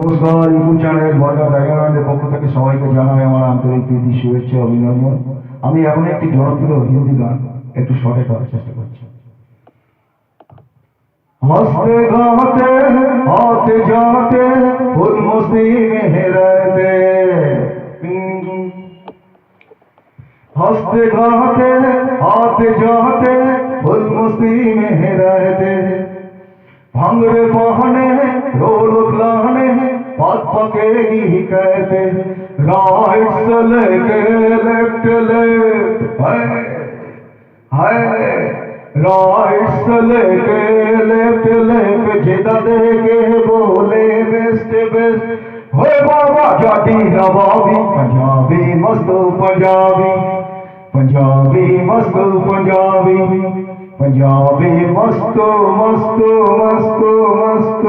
নমস্কার, YouTube channel border ডায়মন্ডের পক্ষ থেকে সবাইকে জানাই আমার আন্তরিক প্রীতি, শুভেচ্ছা, অভিনন্দন। আমি এখন একটি জনপ্রিয় হিন্দি গান একটু শর্টে করার চেষ্টা করছি। हंसते गाते आते जाते फुल मस्ती में रहते, हंसते गाते आते जाते फुल मस्ती में रहते, भांगड़े बहाने रोल लाने बात पकेगी कहते, राइट से लेके लेफ्ट लेफ्ट है राइट से लेके लेफ्ट लेफ्ट जेता देके बोले बेस्ट बेस्ट होए बाबा जाटी नवाबी पंजाबी मस्त पंजाबी पंजाबी मस्त पंजाबी पंजाबी मस्त मस्त मस्त मस्त